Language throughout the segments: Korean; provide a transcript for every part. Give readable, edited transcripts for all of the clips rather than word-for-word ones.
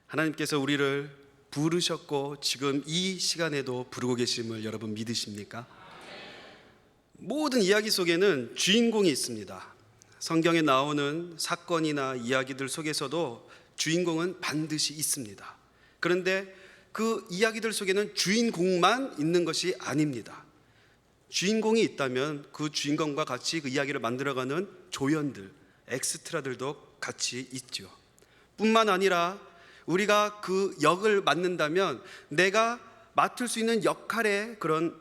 하나님께서 우리를 부르셨고 지금 이 시간에도 부르고 계심을 여러분 믿으십니까? 모든 이야기 속에는 주인공이 있습니다. 성경에 나오는 사건이나 이야기들 속에서도 주인공은 반드시 있습니다. 그런데 그 이야기들 속에는 주인공만 있는 것이 아닙니다. 주인공이 있다면 그 주인공과 같이 그 이야기를 만들어가는 조연들, 엑스트라들도 같이 있죠. 뿐만 아니라 우리가 그 역을 맡는다면 내가 맡을 수 있는 역할의 그런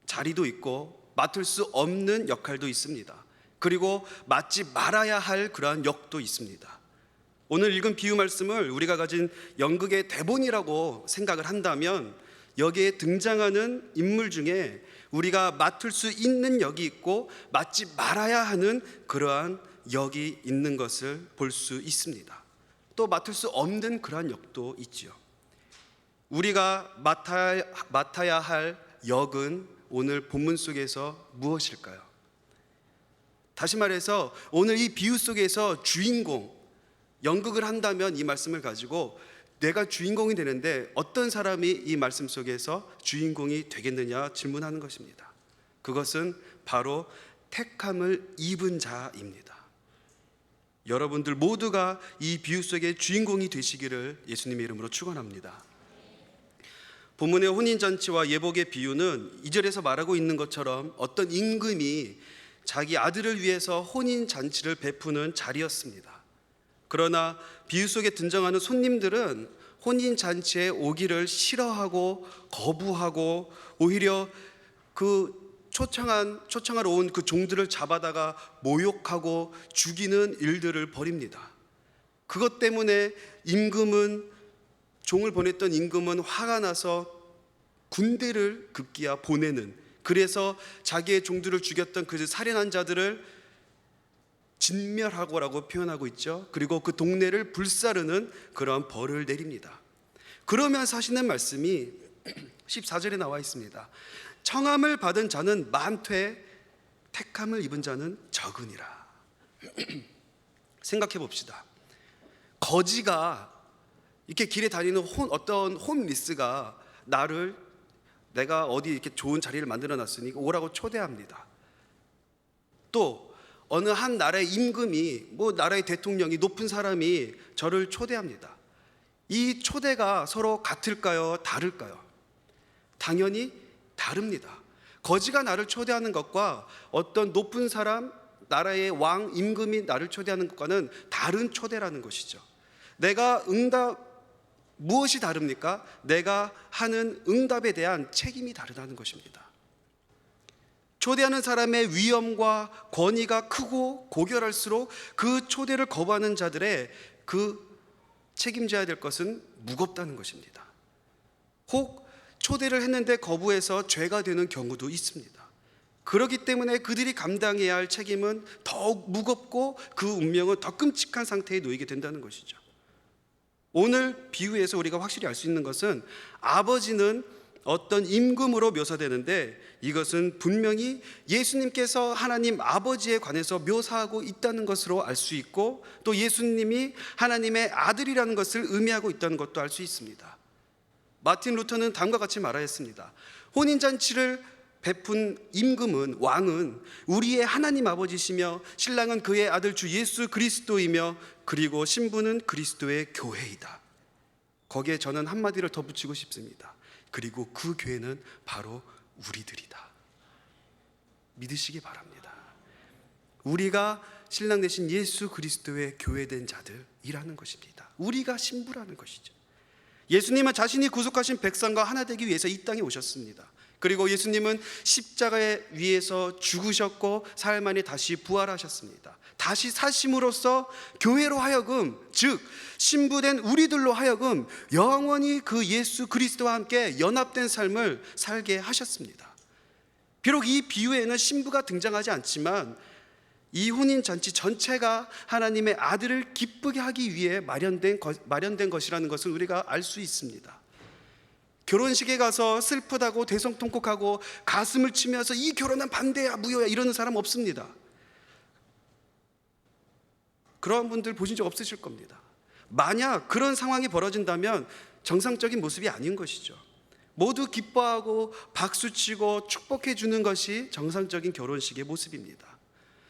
자리도 있고 맡을 수 없는 역할도 있습니다. 그리고 맡지 말아야 할 그러한 역도 있습니다. 오늘 읽은 비유 말씀을 우리가 가진 연극의 대본이라고 생각을 한다면 여기에 등장하는 인물 중에 우리가 맡을 수 있는 역이 있고 맡지 말아야 하는 그러한 역이 있는 것을 볼 수 있습니다. 또 맡을 수 없는 그러한 역도 있지요. 우리가 맡아야 할 역은 오늘 본문 속에서 무엇일까요? 다시 말해서 오늘 이 비유 속에서 주인공, 연극을 한다면 이 말씀을 가지고 내가 주인공이 되는데 어떤 사람이 이 말씀 속에서 주인공이 되겠느냐 질문하는 것입니다. 그것은 바로 택함을 입은 자입니다. 여러분들 모두가 이 비유 속의 주인공이 되시기를 예수님의 이름으로 축원합니다. 본문의 혼인잔치와 예복의 비유는 2절에서 말하고 있는 것처럼 어떤 임금이 자기 아들을 위해서 혼인잔치를 베푸는 자리였습니다. 그러나 비유 속에 등장하는 손님들은 혼인잔치에 오기를 싫어하고 거부하고 오히려 그 초청하러 온 그 종들을 잡아다가 모욕하고 죽이는 일들을 벌입니다. 그것 때문에 종을 보냈던 임금은 화가 나서 군대를 급기야 보내는, 그래서 자기의 종들을 죽였던 그 살인한 자들을 진멸하고라고 표현하고 있죠. 그리고 그 동네를 불사르는 그러한 벌을 내립니다. 그러면서 하시는 말씀이 14절에 나와 있습니다. 청함을 받은 자는 많되 택함을 입은 자는 적으니라. 생각해 봅시다. 거지가 이렇게 길에 다니는 어떤 홈리스가 내가 어디 이렇게 좋은 자리를 만들어 놨으니 오라고 초대합니다. 또 어느 한 나라의 임금이, 나라의 대통령이, 높은 사람이 저를 초대합니다. 이 초대가 서로 같을까요? 다를까요? 당연히 다릅니다. 거지가 나를 초대하는 것과 어떤 높은 사람, 나라의 왕, 임금이 나를 초대하는 것과는 다른 초대라는 것이죠. 무엇이 다릅니까? 내가 하는 응답에 대한 책임이 다르다는 것입니다. 초대하는 사람의 위엄과 권위가 크고 고결할수록 그 초대를 거부하는 자들의 그 책임져야 될 것은 무겁다는 것입니다. 혹 초대를 했는데 거부해서 죄가 되는 경우도 있습니다. 그렇기 때문에 그들이 감당해야 할 책임은 더욱 무겁고 그 운명은 더 끔찍한 상태에 놓이게 된다는 것이죠. 오늘 비유에서 우리가 확실히 알 수 있는 것은 아버지는 어떤 임금으로 묘사되는데 이것은 분명히 예수님께서 하나님 아버지에 관해서 묘사하고 있다는 것으로 알 수 있고, 또 예수님이 하나님의 아들이라는 것을 의미하고 있다는 것도 알 수 있습니다. 마틴 루터는 다음과 같이 말하였습니다. 혼인잔치를 베푼 임금은, 왕은 우리의 하나님 아버지시며 신랑은 그의 아들 주 예수 그리스도이며 그리고 신부는 그리스도의 교회이다. 거기에 저는 한마디를 더 붙이고 싶습니다. 그리고 그 교회는 바로 우리들이다. 믿으시기 바랍니다. 우리가 신랑 되신 예수 그리스도의 교회된 자들이라는 것입니다. 우리가 신부라는 것이죠. 예수님은 자신이 구속하신 백성과 하나 되기 위해서 이 땅에 오셨습니다. 그리고 예수님은 십자가에 위에서 죽으셨고 사흘 만에 다시 부활하셨습니다. 다시 사심으로써 교회로 하여금, 즉 신부된 우리들로 하여금 영원히 그 예수 그리스도와 함께 연합된 삶을 살게 하셨습니다. 비록 이 비유에는 신부가 등장하지 않지만 이 혼인잔치 전체가 하나님의 아들을 기쁘게 하기 위해 마련된 것이라는 것을 우리가 알 수 있습니다. 결혼식에 가서 슬프다고 대성통곡하고 가슴을 치면서 이 결혼은 반대야, 무효야 이러는 사람 없습니다. 그러한 분들 보신 적 없으실 겁니다. 만약 그런 상황이 벌어진다면 정상적인 모습이 아닌 것이죠. 모두 기뻐하고 박수치고 축복해 주는 것이 정상적인 결혼식의 모습입니다.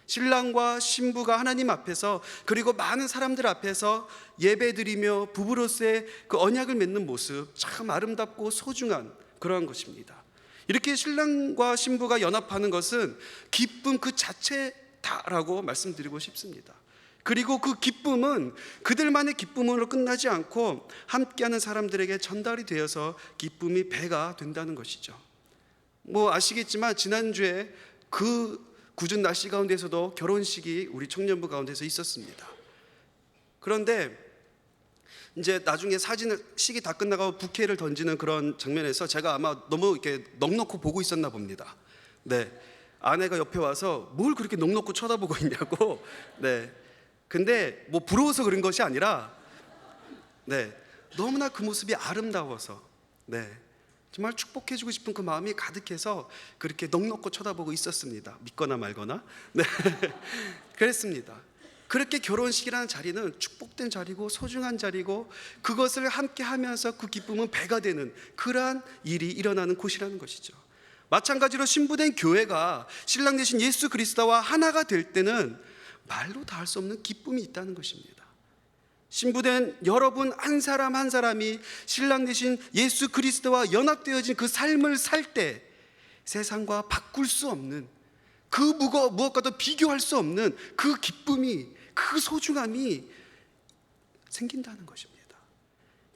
신랑과 신부가 하나님 앞에서 그리고 많은 사람들 앞에서 예배드리며 부부로서의 그 언약을 맺는 모습, 참 아름답고 소중한 그러한 것입니다. 이렇게 신랑과 신부가 연합하는 것은 기쁨 그 자체다라고 말씀드리고 싶습니다. 그리고 그 기쁨은 그들만의 기쁨으로 끝나지 않고 함께하는 사람들에게 전달이 되어서 기쁨이 배가 된다는 것이죠. 아시겠지만 지난주에 그 궂은 날씨 가운데서도 결혼식이 우리 청년부 가운데서 있었습니다. 그런데 이제 나중에 식이 다 끝나고 부케를 던지는 그런 장면에서 제가 아마 너무 이렇게 넋놓고 보고 있었나 봅니다. 네, 아내가 옆에 와서 뭘 그렇게 넋놓고 쳐다보고 있냐고. 네, 근데 부러워서 그런 것이 아니라 너무나 그 모습이 아름다워서 정말 축복해주고 싶은 그 마음이 가득해서 그렇게 넋놓고 쳐다보고 있었습니다. 믿거나 말거나. 그랬습니다. 그렇게 결혼식이라는 자리는 축복된 자리고 소중한 자리고 그것을 함께 하면서 그 기쁨은 배가 되는 그러한 일이 일어나는 곳이라는 것이죠. 마찬가지로 신부된 교회가 신랑 되신 예수 그리스도와 하나가 될 때는 말로 다 할 수 없는 기쁨이 있다는 것입니다. 신부된 여러분 한 사람 한 사람이 신랑 되신 예수 그리스도와 연합되어진 그 삶을 살 때 세상과 바꿀 수 없는 그 무엇과도 비교할 수 없는 그 기쁨이, 그 소중함이 생긴다는 것입니다.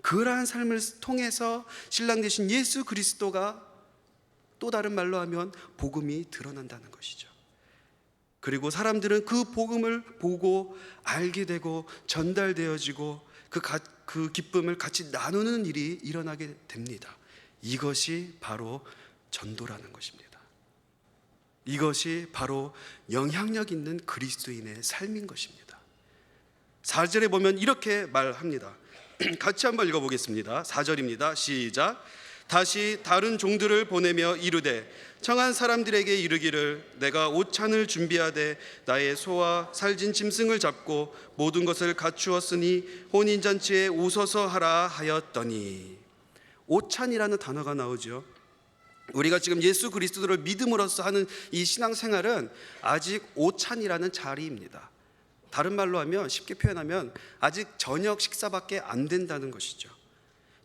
그러한 삶을 통해서 신랑 되신 예수 그리스도가 또 다른 말로 하면 복음이 드러난다는 것이죠. 그리고 사람들은 그 복음을 보고 알게 되고 전달되어지고 그 기쁨을 같이 나누는 일이 일어나게 됩니다. 이것이 바로 전도라는 것입니다. 이것이 바로 영향력 있는 그리스도인의 삶인 것입니다. 4절에 보면 이렇게 말합니다. 같이 한번 읽어보겠습니다. 4절입니다. 시작. 다시 다른 종들을 보내며 이르되 청한 사람들에게 이르기를 내가 오찬을 준비하되 나의 소와 살진 짐승을 잡고 모든 것을 갖추었으니 혼인잔치에 오소서 하라 하였더니. 오찬이라는 단어가 나오죠. 우리가 지금 예수 그리스도를 믿음으로써 하는 이 신앙생활은 아직 오찬이라는 자리입니다. 다른 말로 하면, 쉽게 표현하면 아직 저녁 식사밖에 안 된다는 것이죠.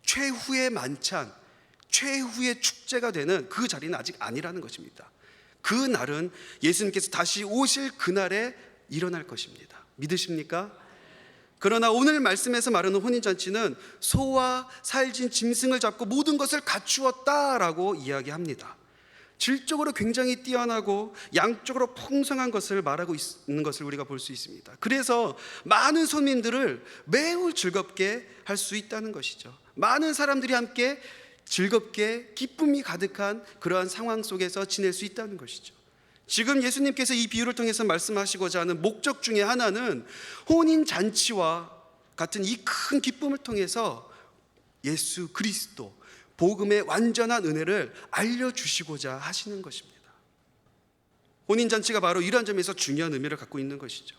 최후의 만찬, 최후의 축제가 되는 그 자리는 아직 아니라는 것입니다. 그 날은 예수님께서 다시 오실 그날에 일어날 것입니다. 믿으십니까? 그러나 오늘 말씀에서 말하는 혼인잔치는 소와 살진 짐승을 잡고 모든 것을 갖추었다라고 이야기합니다. 질적으로 굉장히 뛰어나고 양적으로 풍성한 것을 말하고 있는 것을 우리가 볼 수 있습니다. 그래서 많은 손님들을 매우 즐겁게 할 수 있다는 것이죠. 많은 사람들이 함께 즐겁게 기쁨이 가득한 그러한 상황 속에서 지낼 수 있다는 것이죠. 지금 예수님께서 이 비유를 통해서 말씀하시고자 하는 목적 중에 하나는 혼인잔치와 같은 이 큰 기쁨을 통해서 예수 그리스도 복음의 완전한 은혜를 알려주시고자 하시는 것입니다. 혼인잔치가 바로 이러한 점에서 중요한 의미를 갖고 있는 것이죠.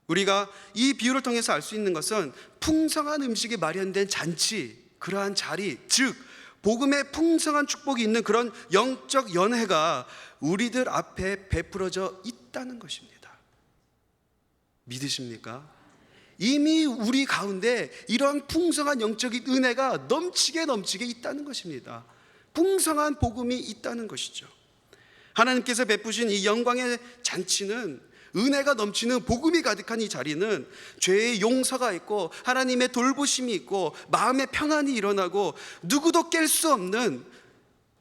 우리가 이 비유를 통해서 알 수 있는 것은 풍성한 음식이 마련된 잔치, 그러한 자리, 즉 복음의 풍성한 축복이 있는 그런 영적 연회가 우리들 앞에 베풀어져 있다는 것입니다. 믿으십니까? 이미 우리 가운데 이런 풍성한 영적인 은혜가 넘치게 있다는 것입니다. 풍성한 복음이 있다는 것이죠. 하나님께서 베푸신 이 영광의 잔치는, 은혜가 넘치는 복음이 가득한 이 자리는 죄의 용서가 있고 하나님의 돌보심이 있고 마음의 평안이 일어나고 누구도 깰 수 없는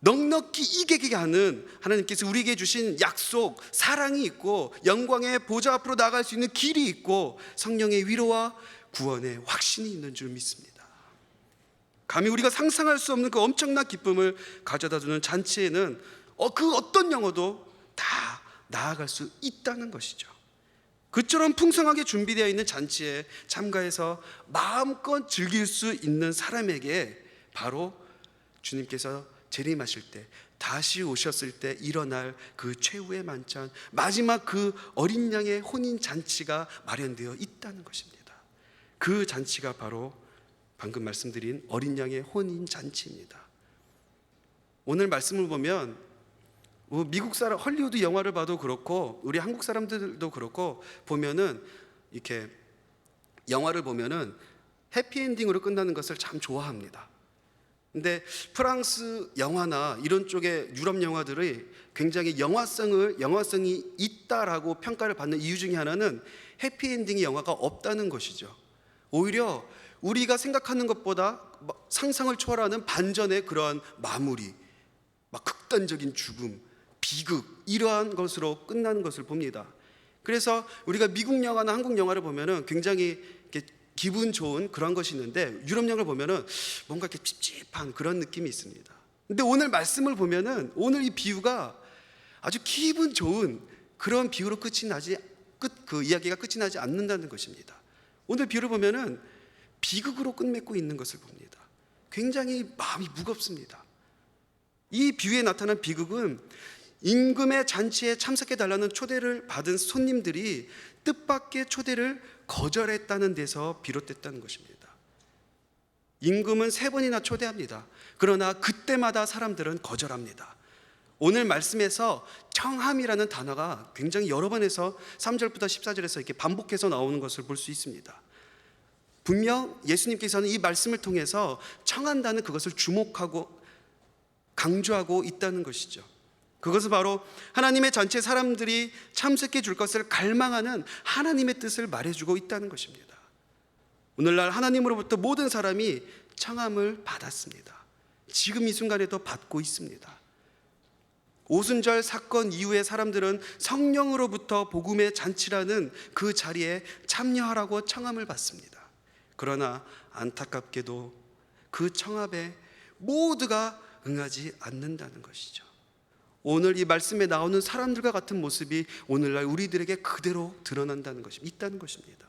넉넉히 이기게 하는 하나님께서 우리에게 주신 약속, 사랑이 있고 영광의 보좌 앞으로 나아갈 수 있는 길이 있고 성령의 위로와 구원의 확신이 있는 줄 믿습니다. 감히 우리가 상상할 수 없는 그 엄청난 기쁨을 가져다주는 잔치에는 그 어떤 영혼도 다 나아갈 수 있다는 것이죠. 그처럼 풍성하게 준비되어 있는 잔치에 참가해서 마음껏 즐길 수 있는 사람에게 바로 주님께서 재림하실 때, 다시 오셨을 때 일어날 그 최후의 만찬, 마지막 그 어린 양의 혼인 잔치가 마련되어 있다는 것입니다. 그 잔치가 바로 방금 말씀드린 어린 양의 혼인 잔치입니다. 오늘 말씀을 보면 미국 사람, 헐리우드 영화를 봐도 그렇고 우리 한국 사람들도 그렇고 보면은 이렇게 영화를 보면은 해피엔딩으로 끝나는 것을 참 좋아합니다. 근데 프랑스 영화나 이런 쪽의 유럽 영화들이 굉장히 영화성이 있다라고 평가를 받는 이유 중에 하나는 해피엔딩의 영화가 없다는 것이죠. 오히려 우리가 생각하는 것보다 상상을 초월하는 반전의 그러한 마무리, 막 극단적인 죽음, 비극, 이러한 것으로 끝나는 것을 봅니다. 그래서 우리가 미국 영화나 한국 영화를 보면은 굉장히 이렇게 기분 좋은 그런 것이 있는데 나를 보면은 뭔가 이렇게 찝찝한 그런 느낌이 있습니다. 근데 오늘 말씀을 보면은 오늘 이 비유가 아주 기분 좋은 그런 비유로 그 이야기가 끝이 나지 않는다는 것입니다. 오늘 비유를 보면은 비극으로 끝맺고 있는 것을 봅니다. 굉장히 마음이 무겁습니다. 이 비유에 나타난 비극은 임금의 잔치에 참석해 달라는 초대를 받은 손님들이 뜻밖의 초대를 거절했다는 데서 비롯됐다는 것입니다. 임금은 3번이나 초대합니다. 그러나 그때마다 사람들은 거절합니다. 오늘 말씀에서 청함이라는 단어가 굉장히 여러 번에서 3절부터 14절에서 이렇게 반복해서 나오는 것을 볼 수 있습니다. 분명 예수님께서는 이 말씀을 통해서 청한다는 그것을 주목하고 강조하고 있다는 것이죠. 그것은 바로 하나님의 잔치에 사람들이 참석해 줄 것을 갈망하는 하나님의 뜻을 말해주고 있다는 것입니다. 오늘날 하나님으로부터 모든 사람이 청함을 받았습니다. 지금 이 순간에도 받고 있습니다. 오순절 사건 이후에 사람들은 성령으로부터 복음의 잔치라는 그 자리에 참여하라고 청함을 받습니다. 그러나 안타깝게도 그 청함에 모두가 응하지 않는다는 것이죠. 오늘 이 말씀에 나오는 사람들과 같은 모습이 오늘날 우리들에게 그대로 드러난다는 것입니다. 있다는 것입니다.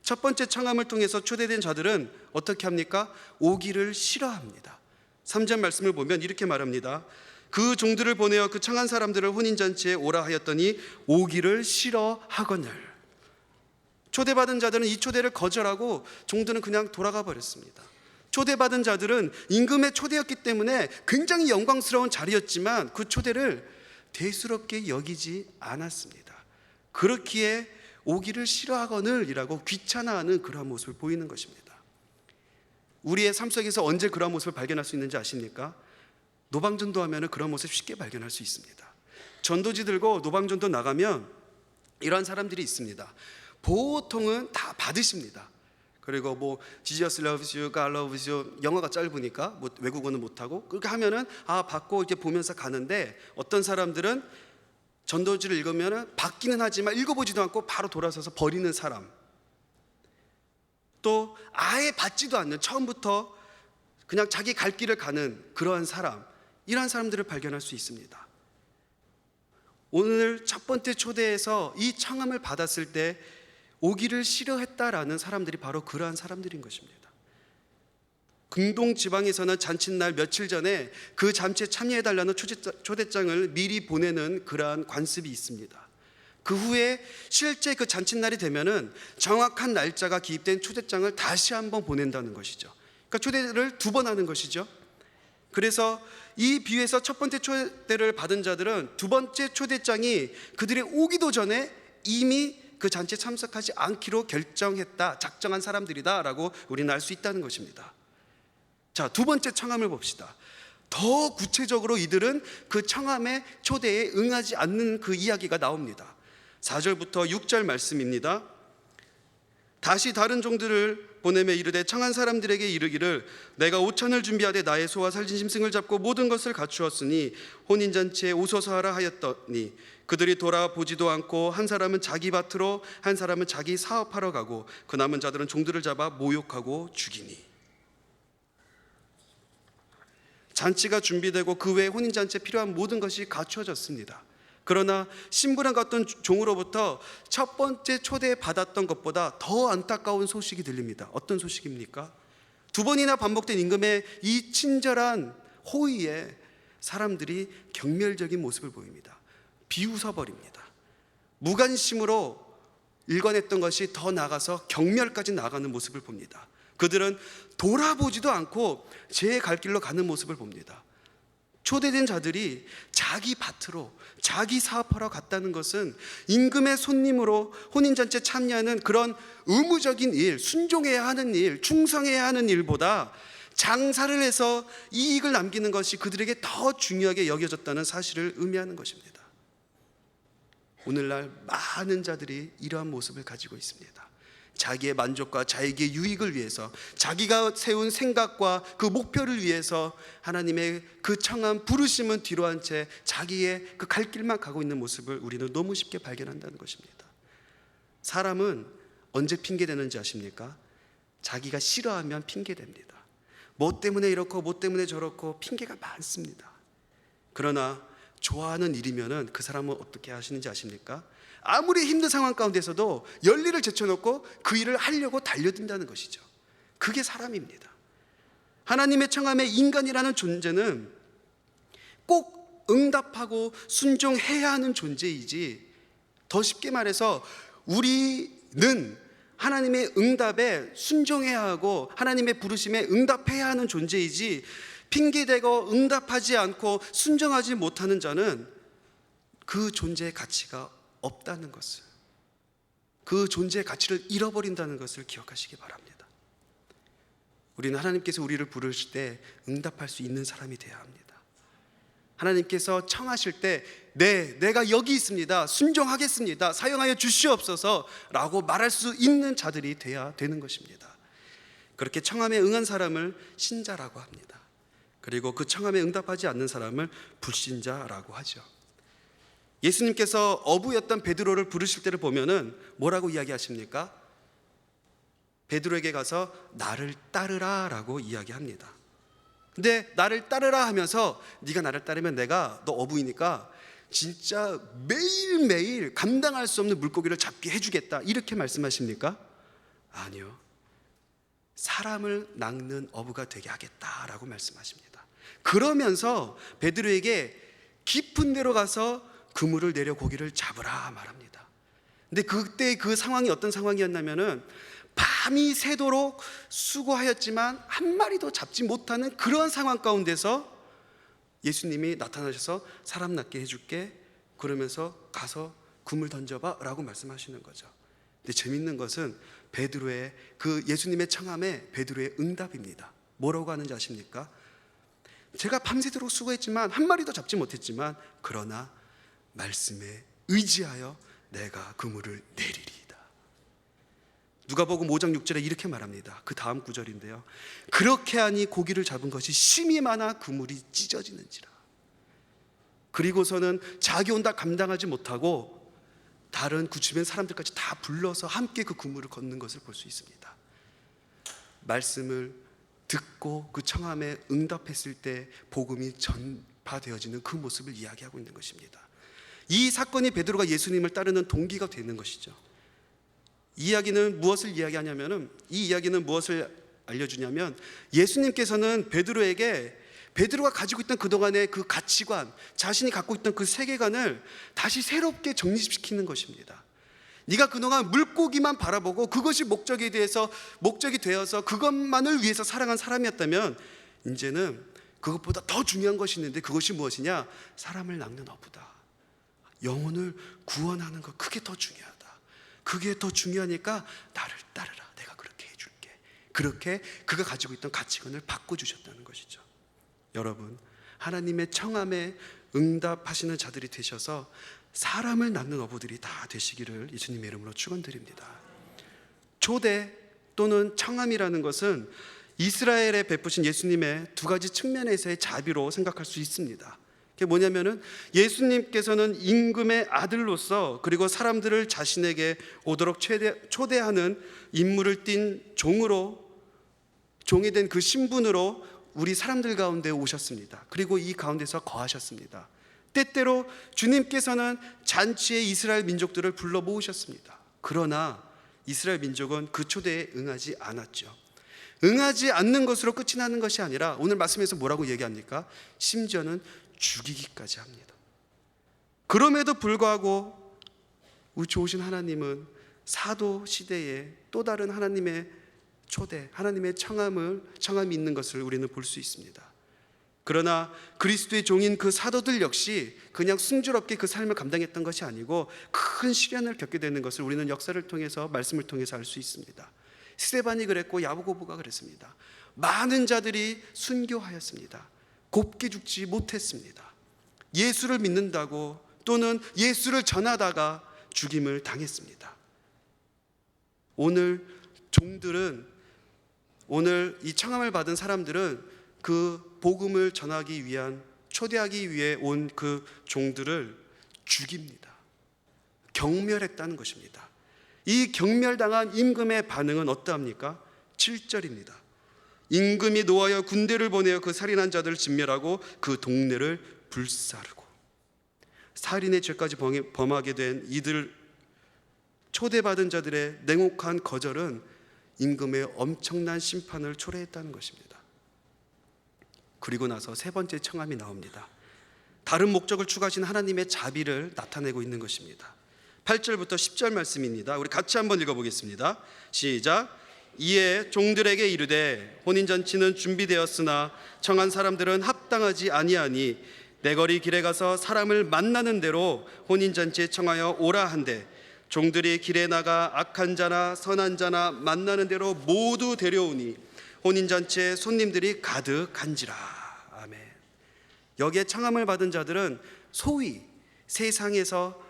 첫 번째 청함을 통해서 초대된 자들은 어떻게 합니까? 오기를 싫어합니다. 3절 말씀을 보면 이렇게 말합니다. 그 종들을 보내어 그 청한 사람들을 혼인잔치에 오라 하였더니 오기를 싫어하거늘. 초대받은 자들은 이 초대를 거절하고 종들은 그냥 돌아가 버렸습니다. 초대받은 자들은 임금의 초대였기 때문에 굉장히 영광스러운 자리였지만 그 초대를 대수롭게 여기지 않았습니다. 그렇기에 오기를 싫어하거늘이라고 귀찮아하는 그러한 모습을 보이는 것입니다. 우리의 삶 속에서 언제 그러한 모습을 발견할 수 있는지 아십니까? 노방전도 하면 그런 모습을 쉽게 발견할 수 있습니다. 전도지 들고 노방전도 나가면 이러한 사람들이 있습니다. 보통은 다 받으십니다. 그리고 Jesus loves you, God loves you 영어가 짧으니까 외국어는 못하고 그렇게 하면은 받고 이제 보면서 가는데 어떤 사람들은 전도지를 읽으면은 받기는 하지만 읽어보지도 않고 바로 돌아서서 버리는 사람, 또 아예 받지도 않는 처음부터 그냥 자기 갈 길을 가는 그러한 사람, 이러한 사람들을 발견할 수 있습니다. 오늘 첫 번째 초대에서 이 청함을 받았을 때 오기를 싫어했다라는 사람들이 바로 그러한 사람들인 것입니다. 긍동 지방에서는 잔칫날 며칠 전에 그 잔치에 참여해달라는 초대장을 미리 보내는 그러한 관습이 있습니다. 그 후에 실제 그 잔칫날이 되면은 정확한 날짜가 기입된 초대장을 다시 한번 보낸다는 것이죠. 그러니까 초대를 2번 하는 것이죠. 그래서 이 비유에서 첫 번째 초대를 받은 자들은 2번째 초대장이 그들이 오기도 전에 이미 그 잔치에 참석하지 않기로 결정했다, 작정한 사람들이다라고 우리는 알 수 있다는 것입니다. 자, 2번째 청함을 봅시다. 더 구체적으로 이들은 그 청함의 초대에 응하지 않는 그 이야기가 나옵니다. 4절부터 6절 말씀입니다. 다시 다른 종들을 보내며 이르되 청한 사람들에게 이르기를 내가 오천을 준비하되 나의 소와 살진 짐승을 잡고 모든 것을 갖추었으니 혼인잔치에 오소서 하라 하였더니 그들이 돌아보지도 않고 한 사람은 자기 밭으로 한 사람은 자기 사업하러 가고 그 남은 자들은 종들을 잡아 모욕하고 죽이니. 잔치가 준비되고 그 외에 혼인잔치에 필요한 모든 것이 갖추어졌습니다. 그러나 신부랑 같은 종으로부터 첫 번째 초대받았던 것보다 더 안타까운 소식이 들립니다. 어떤 소식입니까? 2번이나 반복된 임금의 이 친절한 호의에 사람들이 경멸적인 모습을 보입니다. 비웃어버립니다. 무관심으로 일관했던 것이 더 나아가서 경멸까지 나가는 모습을 봅니다. 그들은 돌아보지도 않고 제 갈 길로 가는 모습을 봅니다. 초대된 자들이 자기 밭으로 자기 사업하러 갔다는 것은 임금의 손님으로 혼인잔치에 참여하는 그런 의무적인 일, 순종해야 하는 일, 충성해야 하는 일보다 장사를 해서 이익을 남기는 것이 그들에게 더 중요하게 여겨졌다는 사실을 의미하는 것입니다. 오늘날 많은 자들이 이러한 모습을 가지고 있습니다. 자기의 만족과 자기의 유익을 위해서, 자기가 세운 생각과 그 목표를 위해서 하나님의 그 청한 부르심은 뒤로한 채 자기의 그 갈 길만 가고 있는 모습을 우리는 너무 쉽게 발견한다는 것입니다. 사람은 언제 핑계대는지 아십니까? 자기가 싫어하면 핑계댑니다. 뭐 때문에 이렇고 뭐 때문에 저렇고 핑계가 많습니다. 그러나 좋아하는 일이면은 그 사람은 어떻게 하시는지 아십니까? 아무리 힘든 상황 가운데서도 열일을 제쳐놓고 그 일을 하려고 달려든다는 것이죠. 그게 사람입니다. 하나님의 청함에 인간이라는 존재는 꼭 응답하고 순종해야 하는 존재이지, 더 쉽게 말해서 우리는 하나님의 응답에 순종해야 하고 하나님의 부르심에 응답해야 하는 존재이지, 핑계대고 응답하지 않고 순종하지 못하는 자는 그 존재의 가치가 없다는 것을, 그 존재의 가치를 잃어버린다는 것을 기억하시기 바랍니다. 우리는 하나님께서 우리를 부르실 때 응답할 수 있는 사람이 되어야 합니다. 하나님께서 청하실 때 내가 여기 있습니다, 순종하겠습니다, 사용하여 주시옵소서 라고 말할 수 있는 자들이 되어야 되는 것입니다. 그렇게 청함에 응한 사람을 신자라고 합니다. 그리고 그 청함에 응답하지 않는 사람을 불신자라고 하죠. 예수님께서 어부였던 베드로를 부르실 때를 보면은 뭐라고 이야기하십니까? 베드로에게 가서 나를 따르라 라고 이야기합니다. 근데 나를 따르라 하면서 네가 나를 따르면 내가, 너 어부이니까 진짜 매일매일 감당할 수 없는 물고기를 잡게 해주겠다, 이렇게 말씀하십니까? 아니요. 사람을 낚는 어부가 되게 하겠다라고 말씀하십니다. 그러면서 베드로에게 깊은 데로 가서 그물을 내려 고기를 잡으라 말합니다. 근데 그때 그 상황이 어떤 상황이었냐면은 밤이 새도록 수고하였지만 한 마리도 잡지 못하는 그러한 상황 가운데서 예수님이 나타나셔서 사람 낚게 해줄게, 그러면서 가서 그물 던져봐 라고 말씀하시는 거죠. 근데 재밌는 것은 베드로의 그 예수님의 청함에 베드로의 응답입니다. 뭐라고 하는지 아십니까? 제가 밤새도록 수고했지만 한 마리도 잡지 못했지만 그러나 말씀에 의지하여 내가 그물을 내리리이다. 누가복음 5장 6절에 이렇게 말합니다. 그 다음 구절인데요, 그렇게 하니 고기를 잡은 것이 심히 많아 그물이 찢어지는지라. 그리고서는 자기 혼자 감당하지 못하고 다른 그 주변 사람들까지 다 불러서 함께 그 그물을 걷는 것을 볼 수 있습니다. 말씀을 듣고 그 청함에 응답했을 때 복음이 전파되어지는 그 모습을 이야기하고 있는 것입니다. 이 사건이 베드로가 예수님을 따르는 동기가 되는 것이죠. 이 이야기는 무엇을 이야기하냐면은, 이 이야기는 무엇을 알려주냐면, 예수님께서는 베드로에게 베드로가 가지고 있던 그동안의 그 가치관, 자신이 갖고 있던 그 세계관을 다시 새롭게 정립시키는 것입니다. 네가 그동안 물고기만 바라보고 그것이 목적이 되어서 그것만을 위해서 살아간 사람이었다면 이제는 그것보다 더 중요한 것이 있는데, 그것이 무엇이냐? 사람을 낚는 어부다. 영혼을 구원하는 것, 그게 더 중요하다. 그게 더 중요하니까 나를 따르라, 내가 그렇게 해줄게. 그렇게 그가 가지고 있던 가치관을 바꿔주셨다는 것이죠. 여러분, 하나님의 청함에 응답하시는 자들이 되셔서 사람을 낚는 어부들이 다 되시기를 예수님의 이름으로 축원드립니다. 초대 또는 청함이라는 것은 이스라엘에 베푸신 예수님의 두 가지 측면에서의 자비로 생각할 수 있습니다. 그게 뭐냐면은 예수님께서는 임금의 아들로서, 그리고 사람들을 자신에게 오도록 초대하는 인물을 띤 종이 된 그 신분으로 우리 사람들 가운데 오셨습니다. 그리고 이 가운데서 거하셨습니다. 때때로 주님께서는 잔치에 이스라엘 민족들을 불러 모으셨습니다. 그러나 이스라엘 민족은 그 초대에 응하지 않았죠. 응하지 않는 것으로 끝이 나는 것이 아니라 오늘 말씀에서 뭐라고 얘기합니까? 심지어는 죽이기까지 합니다. 그럼에도 불구하고 우리 좋으신 하나님은 사도 시대에 또 다른 하나님의 초대, 하나님의 청함이 있는 것을 우리는 볼 수 있습니다. 그러나 그리스도의 종인 그 사도들 역시 그냥 순조롭게 그 삶을 감당했던 것이 아니고 큰 시련을 겪게 되는 것을 우리는 역사를 통해서, 말씀을 통해서 알 수 있습니다. 스데반이 그랬고 야고보가 그랬습니다. 많은 자들이 순교하였습니다. 곱게 죽지 못했습니다. 예수를 믿는다고 또는 예수를 전하다가 죽임을 당했습니다. 오늘 종들은, 오늘 이 청함을 받은 사람들은 그 복음을 전하기 위한, 초대하기 위해 온 그 종들을 죽입니다. 경멸했다는 것입니다. 이 경멸당한 임금의 반응은 어떠합니까? 7절입니다. 임금이 노하여 군대를 보내어 그 살인한 자들을 진멸하고 그 동네를 불사르고. 살인의 죄까지 범하게 된 이들, 초대받은 자들의 냉혹한 거절은 임금의 엄청난 심판을 초래했다는 것입니다. 그리고 나서 세 번째 청함이 나옵니다. 다른 목적을 추구하신 하나님의 자비를 나타내고 있는 것입니다. 8절부터 10절 말씀입니다. 우리 같이 한번 읽어보겠습니다. 시작. 이에 종들에게 이르되 혼인잔치는 준비되었으나 청한 사람들은 합당하지 아니하니 내거리 길에 가서 사람을 만나는 대로 혼인잔치에 청하여 오라 한대 종들이 길에 나가 악한 자나 선한 자나 만나는 대로 모두 데려오니 혼인잔치에 손님들이 가득한지라. 아멘. 여기에 청함을 받은 자들은 소위 세상에서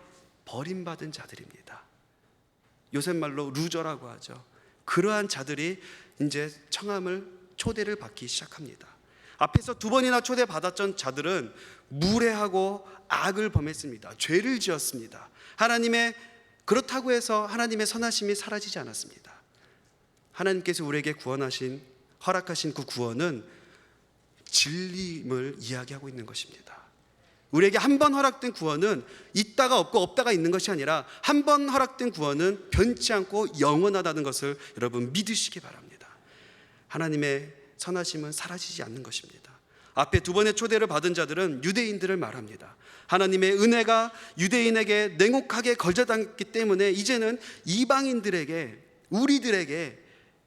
버림받은 자들입니다. 요새 말로 루저라고 하죠. 그러한 자들이 이제 청함을, 초대를 받기 시작합니다. 앞에서 두 번이나 초대받았던 자들은 무례하고 악을 범했습니다. 죄를 지었습니다. 그렇다고 해서 하나님의 선하심이 사라지지 않았습니다. 하나님께서 우리에게 허락하신 그 구원은 진리임을 이야기하고 있는 것입니다. 우리에게 한 번 허락된 구원은 있다가 없고 없다가 있는 것이 아니라 한 번 허락된 구원은 변치 않고 영원하다는 것을 여러분 믿으시기 바랍니다. 하나님의 선하심은 사라지지 않는 것입니다. 앞에 두 번의 초대를 받은 자들은 유대인들을 말합니다. 하나님의 은혜가 유대인에게 냉혹하게 걸려당했기 때문에 이제는 이방인들에게, 우리들에게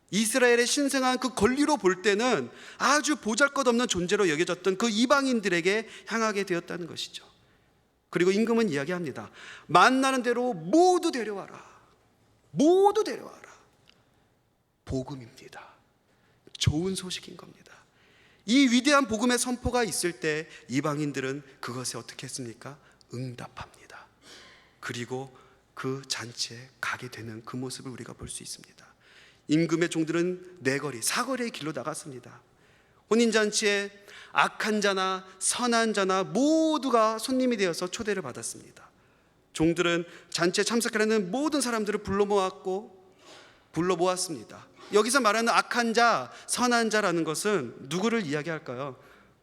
이스라엘의 신성한 그 권리로 볼 때는 아주 보잘것없는 존재로 여겨졌던 그 이방인들에게 향하게 되었다는 것이죠. 그리고 임금은 이야기합니다. 만나는 대로 모두 데려와라. 모두 데려와라. 복음입니다. 좋은 소식인 겁니다. 이 위대한 복음의 선포가 있을 때 이방인들은 그것에 어떻게 했습니까? 응답합니다. 그리고 그 잔치에 가게 되는 그 모습을 우리가 볼 수 있습니다. 임금의 종들은 네거리, 사거리의 길로 나갔습니다. 혼인잔치에 악한 자나 선한 자나 모두가 손님이 되어서 초대를 받았습니다. 종들은 잔치에 참석하려는 모든 사람들을 불러 모았습니다. 여기서 말하는 악한 자, 선한 자라는 것은 누구를 이야기할까요?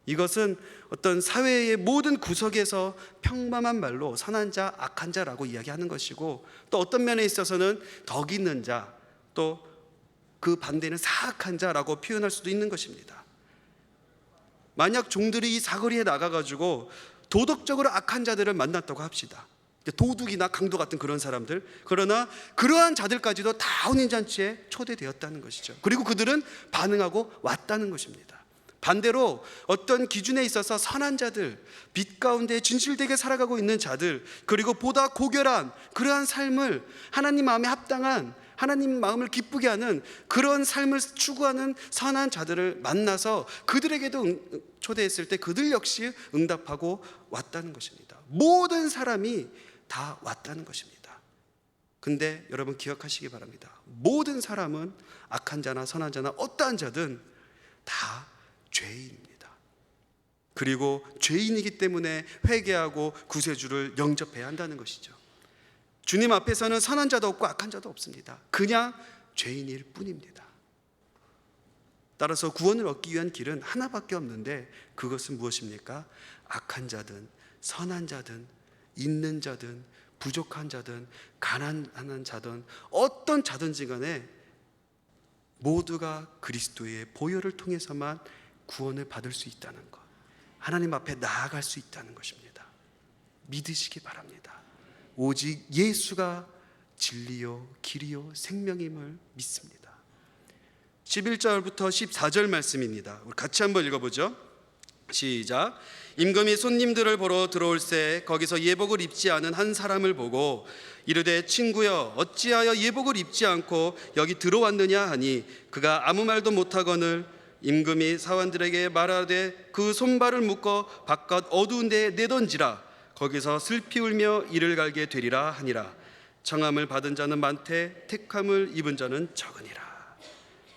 이것은 어떤 사회의 모든 구석에서 평범한 말로 선한 자, 악한 자라고 이야기하는 것이고, 또 어떤 면에 있어서는 덕 있는 자, 또 그 반대는 사악한 자라고 표현할 수도 있는 것입니다. 만약 종들이 이 사거리에 나가가지고 도덕적으로 악한 자들을 만났다고 합시다. 도둑이나 강도 같은 그런 사람들, 그러나 그러한 자들까지도 다 혼인잔치에 초대되었다는 것이죠. 그리고 그들은 반응하고 왔다는 것입니다. 반대로 어떤 기준에 있어서 선한 자들, 빛 가운데 진실되게 살아가고 있는 자들, 그리고 보다 고결한 그러한 삶을, 하나님 마음에 합당한, 하나님 마음을 기쁘게 하는 그런 삶을 추구하는 선한 자들을 만나서 그들에게도 초대했을 때 그들 역시 응답하고 왔다는 것입니다. 모든 사람이 다 왔다는 것입니다. 근데 여러분 기억하시기 바랍니다. 모든 사람은 악한 자나 선한 자나 어떠한 자든 다 죄인입니다. 그리고 죄인이기 때문에 회개하고 구세주를 영접해야 한다는 것이죠. 주님 앞에서는 선한 자도 없고 악한 자도 없습니다. 그냥 죄인일 뿐입니다. 따라서 구원을 얻기 위한 길은 하나밖에 없는데 그것은 무엇입니까? 악한 자든 선한 자든 있는 자든 부족한 자든 가난한 자든 어떤 자든지 간에 모두가 그리스도의 보혈을 통해서만 구원을 받을 수 있다는 것, 하나님 앞에 나아갈 수 있다는 것입니다. 믿으시기 바랍니다. 오직 예수가 진리요 길이요 생명임을 믿습니다. 11절부터 14절 말씀입니다. 우리 같이 한번 읽어보죠. 시작. 임금이 손님들을 보러 들어올새 거기서 예복을 입지 않은 한 사람을 보고 이르되 친구여 어찌하여 예복을 입지 않고 여기 들어왔느냐 하니 그가 아무 말도 못하거늘 임금이 사원들에게 말하되 그 손발을 묶어 바깥 어두운 데에 내던지라 거기서 슬피 울며 이를 갈게 되리라 하니라. 청함을 받은 자는 많되 택함을 입은 자는 적으니라.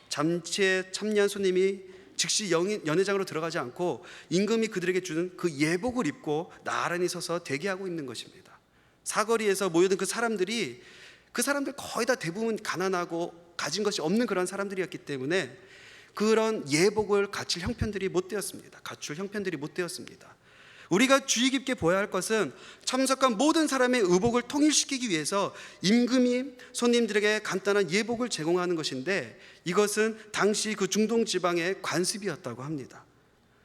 잠시에 참여한 손님이 즉시 연회장으로 들어가지 않고 임금이 그들에게 주는 그 예복을 입고 나란히 서서 대기하고 있는 것입니다. 사거리에서 모여든 그 사람들 거의 다 대부분 가난하고 가진 것이 없는 그런 사람들이었기 때문에 그런 예복을 갖출 형편들이 못 되었습니다. 우리가 주의 깊게 보아야 할 것은 참석한 모든 사람의 의복을 통일시키기 위해서 임금이 손님들에게 간단한 예복을 제공하는 것인데 이것은 당시 그 중동 지방의 관습이었다고 합니다.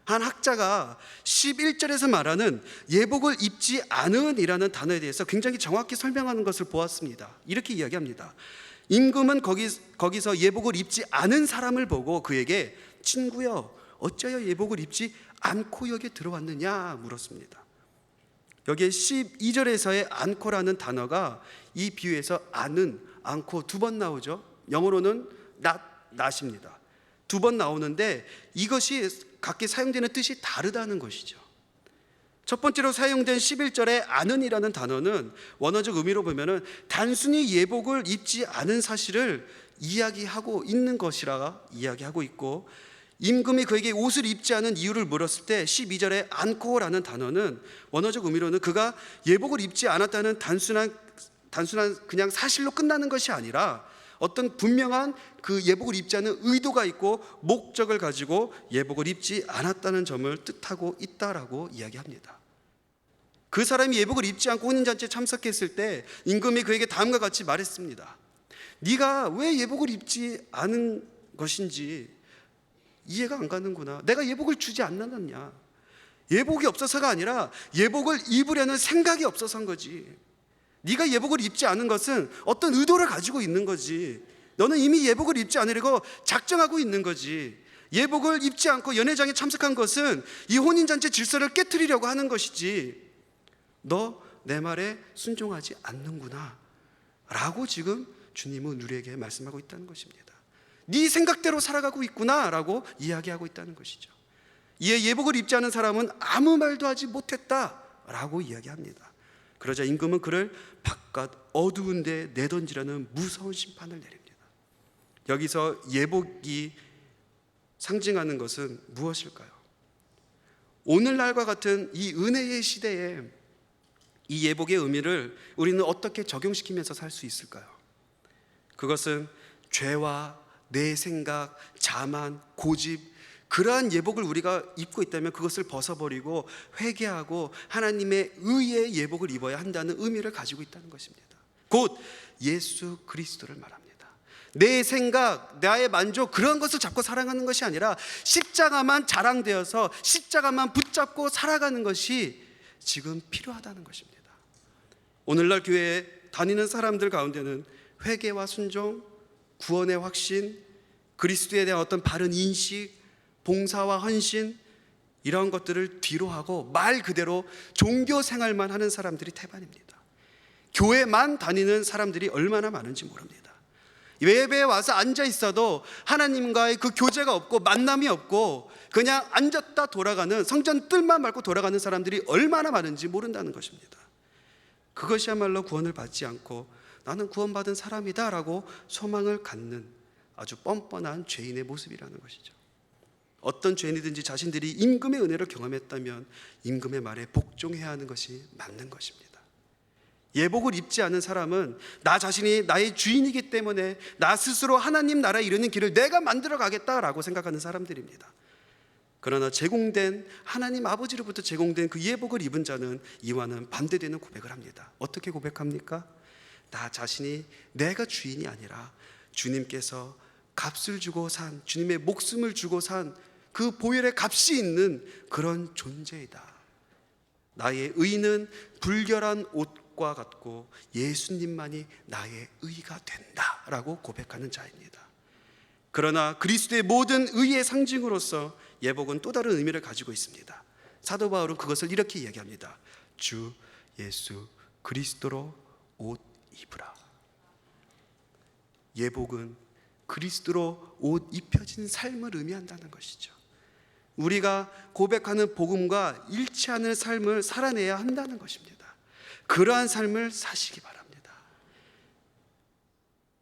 한 학자가 11절에서 말하는 예복을 입지 않은 이라는 단어에 대해서 굉장히 정확히 설명하는 것을 보았습니다. 이렇게 이야기합니다. 임금은 거기서 예복을 입지 않은 사람을 보고 그에게 친구여 어찌하여 예복을 입지 않고 여기에 들어왔느냐 물었습니다. 여기에 12절에서의 않고라는 단어가 이 비유에서 않고 두 번 나오죠. 영어로는 not입니다. 두 번 나오는데 이것이 각기 사용되는 뜻이 다르다는 것이죠. 첫 번째로 사용된 11절의 않은이라는 단어는 원어적 의미로 보면은 단순히 예복을 입지 않은 사실을 이야기하고 있는 것이라 이야기하고 있고, 임금이 그에게 옷을 입지 않은 이유를 물었을 때 12절의 않고라는 단어는 원어적 의미로는 그가 예복을 입지 않았다는 단순한 그냥 사실로 끝나는 것이 아니라 어떤 분명한 그 예복을 입지 않은 의도가 있고 목적을 가지고 예복을 입지 않았다는 점을 뜻하고 있다라고 이야기합니다. 그 사람이 예복을 입지 않고 혼인잔치에 참석했을 때 임금이 그에게 다음과 같이 말했습니다. 네가 왜 예복을 입지 않은 것인지 이해가 안 가는구나. 내가 예복을 주지 않았느냐. 예복이 없어서가 아니라 예복을 입으려는 생각이 없어서인 거지. 네가 예복을 입지 않은 것은 어떤 의도를 가지고 있는 거지. 너는 이미 예복을 입지 않으려고 작정하고 있는 거지. 예복을 입지 않고 연회장에 참석한 것은 이 혼인잔치 질서를 깨트리려고 하는 것이지. 너 내 말에 순종하지 않는구나 라고 지금 주님은 우리에게 말씀하고 있다는 것입니다. 네 생각대로 살아가고 있구나 라고 이야기하고 있다는 것이죠. 이에 예복을 입지 않은 사람은 아무 말도 하지 못했다 라고 이야기합니다. 그러자 임금은 그를 바깥 어두운 데 내던지라는 무서운 심판을 내립니다. 여기서 예복이 상징하는 것은 무엇일까요? 오늘날과 같은 이 은혜의 시대에 이 예복의 의미를 우리는 어떻게 적용시키면서 살 수 있을까요? 그것은 죄와 내 생각, 자만, 고집, 그러한 예복을 우리가 입고 있다면 그것을 벗어버리고 회개하고 하나님의 의의 예복을 입어야 한다는 의미를 가지고 있다는 것입니다. 곧 예수 그리스도를 말합니다. 내 생각, 나의 만족, 그런 것을 잡고 살아가는 것이 아니라 십자가만 자랑되어서 십자가만 붙잡고 살아가는 것이 지금 필요하다는 것입니다. 오늘날 교회에 다니는 사람들 가운데는 회개와 순종, 구원의 확신, 그리스도에 대한 어떤 바른 인식, 봉사와 헌신, 이런 것들을 뒤로 하고 말 그대로 종교 생활만 하는 사람들이 태반입니다. 교회만 다니는 사람들이 얼마나 많은지 모릅니다. 예배에 와서 앉아 있어도 하나님과의 그 교제가 없고 만남이 없고 그냥 앉았다 돌아가는, 성전 뜰만 밟고 돌아가는 사람들이 얼마나 많은지 모른다는 것입니다. 그것이야말로 구원을 받지 않고 나는 구원받은 사람이다 라고 소망을 갖는 아주 뻔뻔한 죄인의 모습이라는 것이죠. 어떤 죄인이든지 자신들이 임금의 은혜를 경험했다면 임금의 말에 복종해야 하는 것이 맞는 것입니다. 예복을 입지 않은 사람은 나 자신이 나의 주인이기 때문에 나 스스로 하나님 나라에 이르는 길을 내가 만들어 가겠다라고 생각하는 사람들입니다. 그러나 제공된 하나님 아버지로부터 제공된 그 예복을 입은 자는 이와는 반대되는 고백을 합니다. 어떻게 고백합니까? 나 자신이 내가 주인이 아니라 주님께서 값을 주고 산, 주님의 목숨을 주고 산 그 보혈의 값이 있는 그런 존재이다. 나의 의는 불결한 옷 못과 같고 예수님만이 나의 의가 된다라고 고백하는 자입니다. 그러나 그리스도의 모든 의의 상징으로서 예복은 또 다른 의미를 가지고 있습니다. 사도 바울은 그것을 이렇게 이야기합니다. 주 예수 그리스도로 옷 입으라. 예복은 그리스도로 옷 입혀진 삶을 의미한다는 것이죠. 우리가 고백하는 복음과 일치하는 삶을 살아내야 한다는 것입니다. 그러한 삶을 사시기 바랍니다.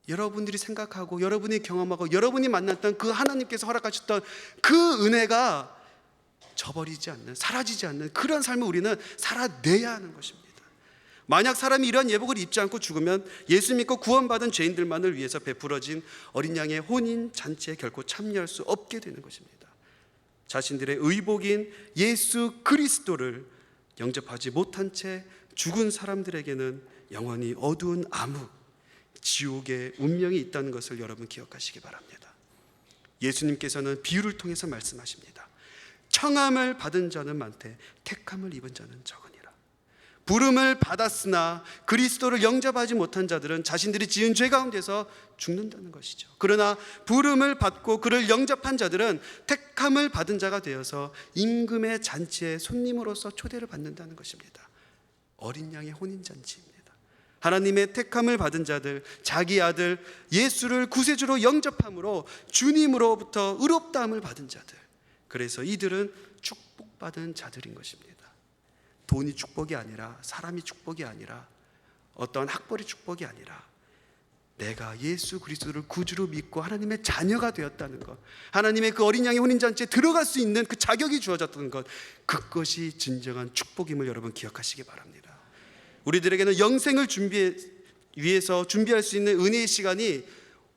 여러분들이 생각하고 여러분이 경험하고 여러분이 만났던 그 하나님께서 허락하셨던 그 은혜가 저버리지 않는, 사라지지 않는 그런 삶을 우리는 살아내야 하는 것입니다. 만약 사람이 이러한 예복을 입지 않고 죽으면 예수 믿고 구원받은 죄인들만을 위해서 베풀어진 어린 양의 혼인 잔치에 결코 참여할 수 없게 되는 것입니다. 자신들의 의복인 예수 그리스도를 영접하지 못한 채 죽은 사람들에게는 영원히 어두운 암흑, 지옥의 운명이 있다는 것을 여러분 기억하시기 바랍니다. 예수님께서는 비유를 통해서 말씀하십니다. 청함을 받은 자는 많되 택함을 입은 자는 적으니라. 부름을 받았으나 그리스도를 영접하지 못한 자들은 자신들이 지은 죄 가운데서 죽는다는 것이죠. 그러나 부름을 받고 그를 영접한 자들은 택함을 받은 자가 되어서 임금의 잔치에 손님으로서 초대를 받는다는 것입니다. 어린 양의 혼인잔치입니다. 하나님의 택함을 받은 자들, 자기 아들 예수를 구세주로 영접함으로 주님으로부터 의롭다함을 받은 자들, 그래서 이들은 축복받은 자들인 것입니다. 돈이 축복이 아니라, 사람이 축복이 아니라, 어떠한 학벌이 축복이 아니라 내가 예수 그리스도를 구주로 믿고 하나님의 자녀가 되었다는 것, 하나님의 그 어린 양의 혼인잔치에 들어갈 수 있는 그 자격이 주어졌다는 것, 그것이 진정한 축복임을 여러분 기억하시기 바랍니다. 우리들에게는 영생을 위해서 준비할 수 있는 은혜의 시간이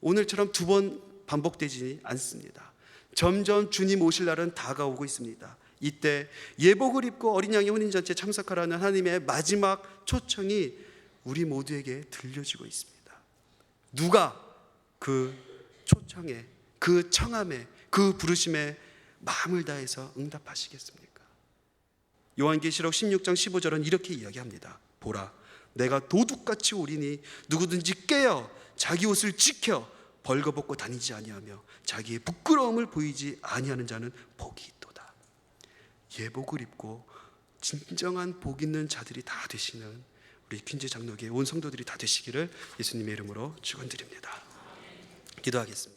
오늘처럼 두 번 반복되지 않습니다. 점점 주님 오실 날은 다가오고 있습니다. 이때 예복을 입고 어린 양의 혼인잔치에 참석하라는 하나님의 마지막 초청이 우리 모두에게 들려지고 있습니다. 누가 그 초청에, 그 청함에, 그 부르심에 마음을 다해서 응답하시겠습니까? 요한계시록 16장 15절은 이렇게 이야기합니다. 보라, 내가 도둑같이 오리니 누구든지 깨어 자기 옷을 지켜 벌거벗고 다니지 아니하며 자기의 부끄러움을 보이지 아니하는 자는 복이 있도다. 예복을 입고 진정한 복 있는 자들이 다 되시는 우리 퀸즈 장로교회 온 성도들이 다 되시기를 예수님의 이름으로 축원드립니다. 기도하겠습니다.